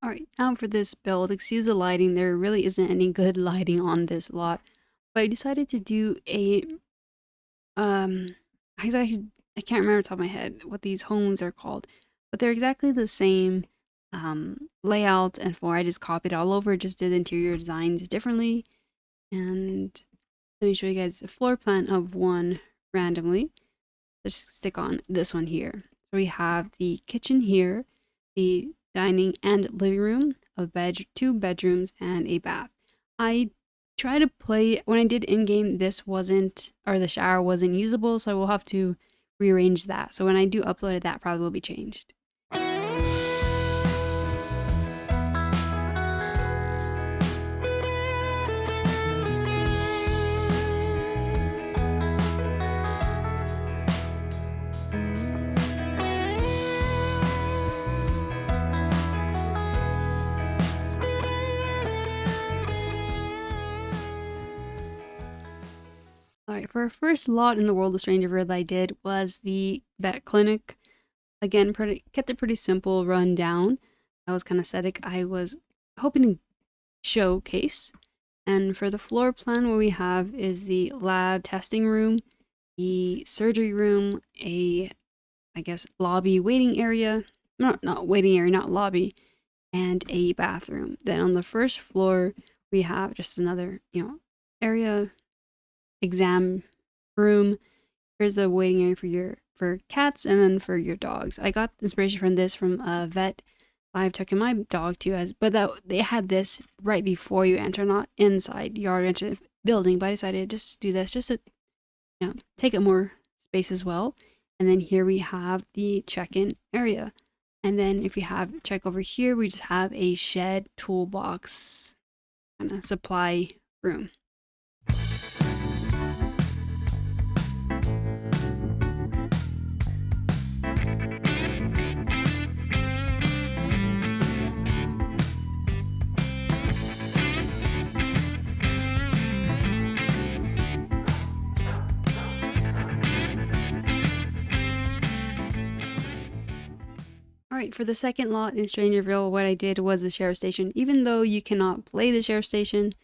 Alright, now for this build, excuse the lighting, there really isn't any good lighting on this lot. But I decided to do a, um, I can't remember off the top of my head what these homes are called. But they're exactly the same layout and floor. I just copied all over, just did interior designs differently. And let me show you guys a floor plan of one randomly. Let's stick on this one here. So we have the kitchen here, the dining and living room, two bedrooms, and a bath. I try to play, when I did in-game, this wasn't, or the shower wasn't usable, so I will have to rearrange that. So when I do upload it, that probably will be changed. Alright, for our first lot in the World of Strangerville that I did was the vet clinic. Again, kept it pretty simple, run down. That was kind of static. I was hoping to showcase. And for the floor plan, what we have is the lab testing room, the surgery room, I guess, lobby waiting area. Not waiting area, not lobby, and a bathroom. Then on the first floor, we have just another, area, exam room. Here's a waiting area for cats and then for your dogs. I got inspiration from this from a vet I've taken my dog to, but they had this right before you enter, not inside yard enter the building. But I decided just to do this, just to take up more space as well. And then here we have the check-in area. And then if you have check over here, we just have a shed, toolbox, kind of supply room. Alright, for the second lot in Strangerville, what I did was the sheriff station. Even though you cannot play the sheriff station,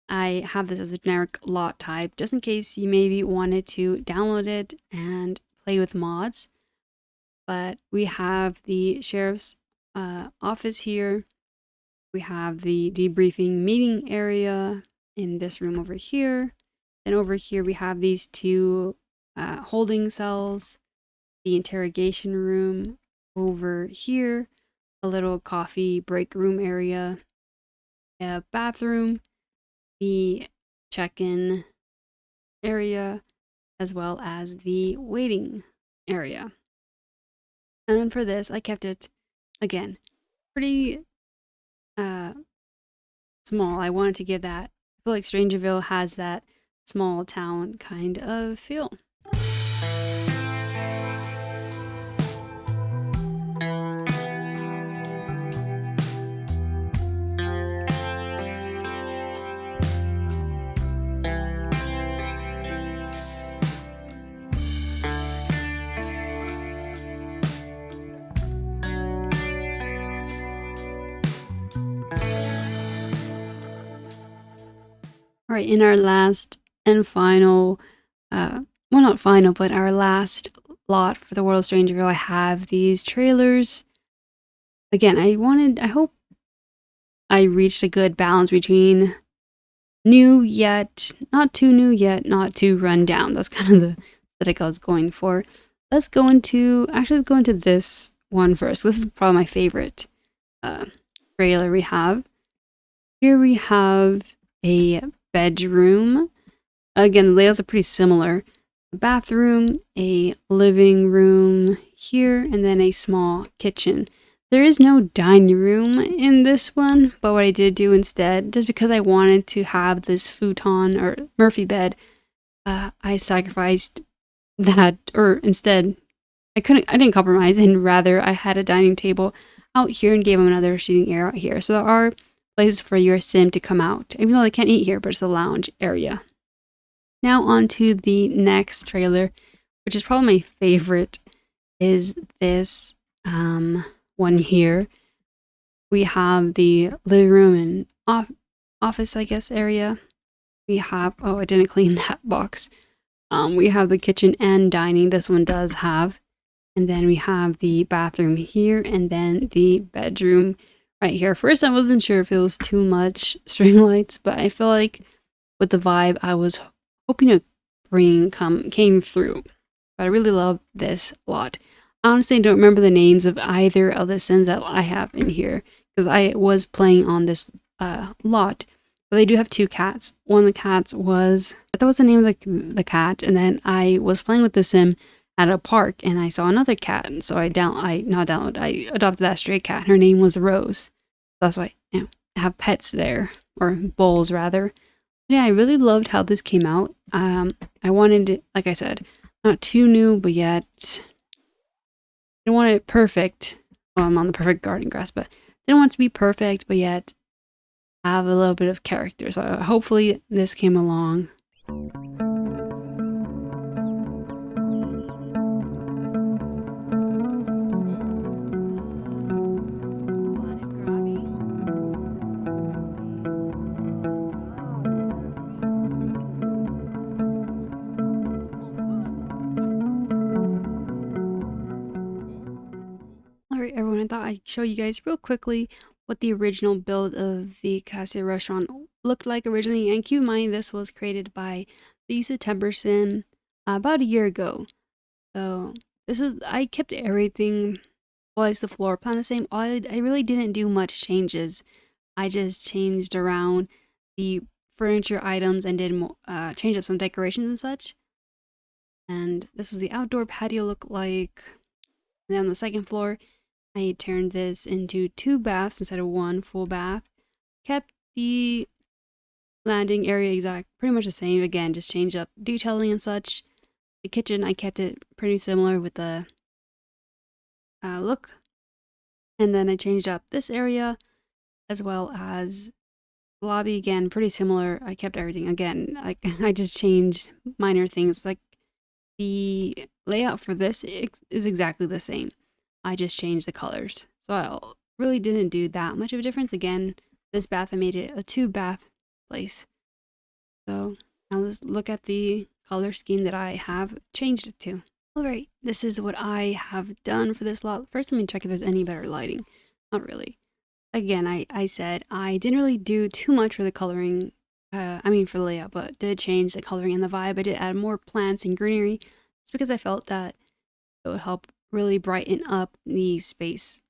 I have this as a generic lot type, just in case you maybe wanted to download it and play with mods. But we have the sheriff's office here. We have the debriefing meeting area in this room over here. Then over here we have these two holding cells, the interrogation room over here, a little coffee break room area, a bathroom, the check-in area, as well as the waiting area. And then for this, I kept it, again, pretty small. I wanted to give that, I feel like Strangerville has that small town kind of feel. All right, in our last and final, well, not final, but our last lot for the World of Strangerville, I have these trailers. Again, I hope I reached a good balance between new yet not too new yet not too run down. That's kind of the aesthetic I was going for. Let's go into this one first. This is probably my favorite trailer we have. Here we have a bedroom. Again, the layouts are pretty similar. A bathroom, a living room here, and then a small kitchen. There is no dining room in this one, but what I did do instead, just because I wanted to have this futon or Murphy bed, I sacrificed that, or instead, I didn't compromise, and rather I had a dining table out here and gave them another seating area out here. So there are places for your sim to come out, even though they can't eat here, but it's a lounge area. Now on to the next trailer, which is probably my favorite, is this one here. We have the living room and office, I guess, area. We have, oh, I didn't clean that box. We have the kitchen and dining. This one does have. And then we have the bathroom here and then the bedroom right here. First, I wasn't sure if it was too much string lights, but I feel like with the vibe I was hoping to bring came through. But I really love this a lot. I honestly don't remember the names of either of the Sims that I have in here because I was playing on this lot. But they do have two cats. One of the cats was, that was the name of the cat, and then I was playing with the Sim at a park and I saw another cat, and so I adopted that stray cat. Her name was Rose. That's why I have pets there, or bulls rather. Yeah, I really loved how this came out. I wanted it, like I said, not too new, but yet I didn't want it perfect. Well, I'm on the perfect garden grass, but didn't want it to be perfect, but yet have a little bit of character. So hopefully this came along. Alright everyone, I thought I'd show you guys real quickly what the original build of the Cassia restaurant looked like originally. And keep in mind, this was created by the September Sim about a year ago. So I kept everything, well, it's the floor plan the same. I really didn't do much changes. I just changed around the furniture items and did change up some decorations and such. And this was the outdoor patio look like. And then on the second floor, I turned this into 2 baths instead of 1 full bath. Kept the landing area pretty much the same. Again, just changed up detailing and such. The kitchen, I kept it pretty similar with the look. And then I changed up this area as well as the lobby. Again, pretty similar. I kept everything. Again, I just changed minor things. Like the layout for this is exactly the same. I just changed the colors. So I really didn't do that much of a difference. Again, this bath, I made it a 2 bath place. So now let's look at the color scheme that I have changed it to. Alright, this is what I have done for this lot. First, let me check if there's any better lighting. Not really. Again, I said I didn't really do too much for the coloring, for the layout, but did change the coloring and the vibe. I did add more plants and greenery just because I felt that it would help really brighten up the space.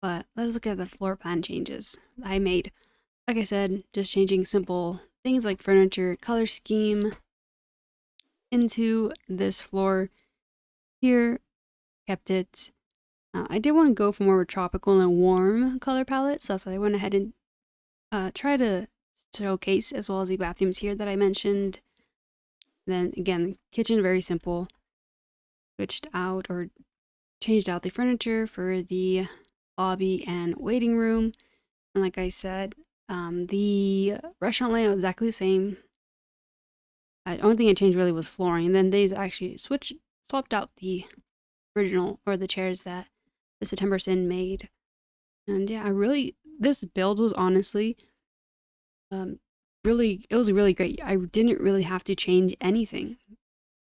But let's look at the floor plan changes I made. Like I said, just changing simple things like furniture, color scheme into this floor here. Kept it. I did want to go for more tropical and warm color palette, so that's why I went ahead and try to showcase, as well as the bathrooms here that I mentioned. Then again, the kitchen, very simple. Switched out or changed out the furniture for the lobby and waiting room. And like I said, the restaurant layout was exactly the same. The only thing I changed really was flooring. And then they actually swapped out the original, or the chairs that the September Sin made. And yeah, this build was honestly, it was really great. I didn't really have to change anything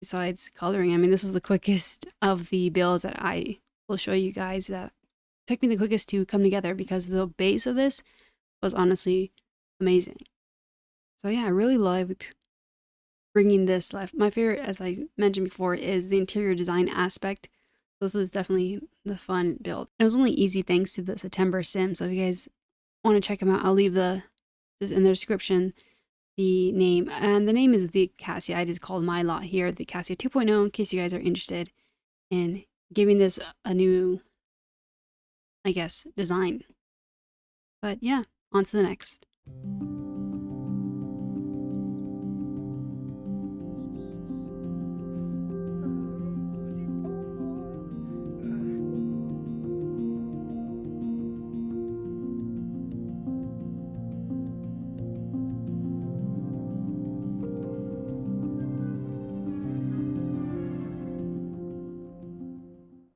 besides coloring. I mean, this was the quickest of the builds that I will show you guys that took me the quickest to come together, because the base of this was honestly amazing. So yeah, I really loved bringing this life. My favorite, as I mentioned before, is the interior design aspect. This is definitely the fun build. It was only easy thanks to the September Sim. So if you guys want to check them out, I'll leave in the description the name. And the name is the Cassia. I just called my lot here the Cassia 2.0 in case you guys are interested in giving this a new, I guess, design. But yeah, on to the next.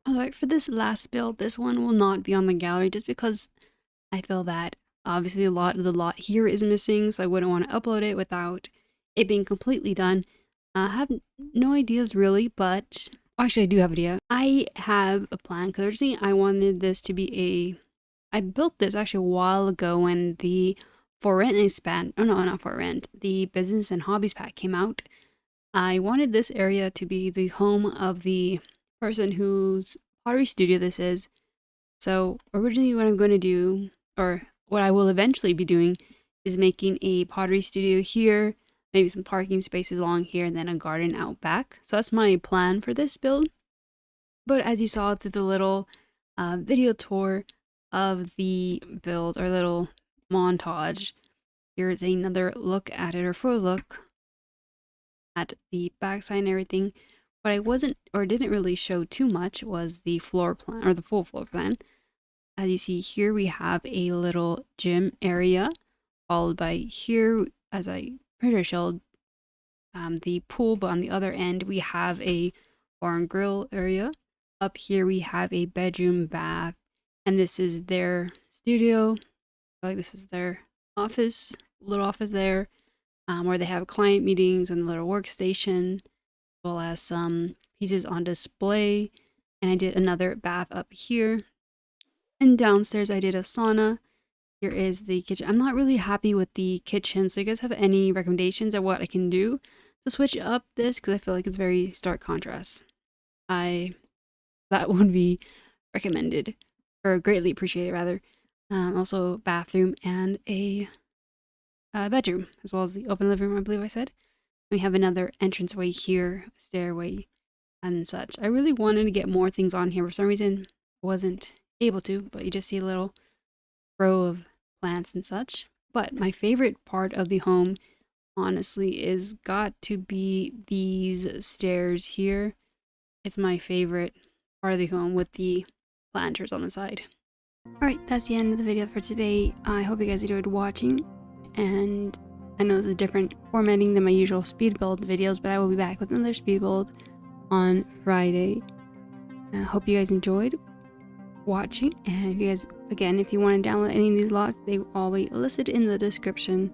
Alright, for this last build, this one will not be on the gallery just because I feel that obviously a lot of the lot here is missing, so I wouldn't want to upload it without it being completely done. I have no ideas really, but actually I do have an idea. I have a plan because originally I wanted this to be I built this actually a while ago when the For Rent and Expand, oh no, not For Rent, the Business and Hobbies pack came out. I wanted this area to be the home of the person whose pottery studio this is. So originally what I'm going to do, or what I will eventually be doing, is making a pottery studio here, maybe some parking spaces along here, and then a garden out back. So that's my plan for this build. But as you saw through the little video tour of the build, or little montage, here's another look at it, or full look at the backside and everything. What I wasn't, or didn't really show too much was the floor plan, or the full floor plan. As you see here, we have a little gym area, followed by here, as I pretty sure showed, the pool, but on the other end, we have a bar and grill area. Up here, we have a bedroom, bath, and this is their studio. Like this is their office, little office there, where they have client meetings and a little workstation, as well as some pieces on display. And I did another bath up here. And downstairs, I did a sauna. Here is the kitchen. I'm not really happy with the kitchen, so you guys have any recommendations of what I can do to switch up this? Because I feel like it's very stark contrast. That would be recommended, or greatly appreciated rather. Also, bathroom and a bedroom, as well as the open living room, I believe I said. We have another entranceway here, stairway, and such. I really wanted to get more things on here. For some reason, wasn't able to, but you just see a little row of plants and such. But my favorite part of the home, honestly, is got to be these stairs here. It's my favorite part of the home with the planters on the side. Alright, that's the end of the video for today. I hope you guys enjoyed watching, and I know it's a different formatting than my usual speed build videos, but I will be back with another speed build on Friday. I hope you guys enjoyed watching, and if you guys, again, if you want to download any of these lots, they will all be listed in the description.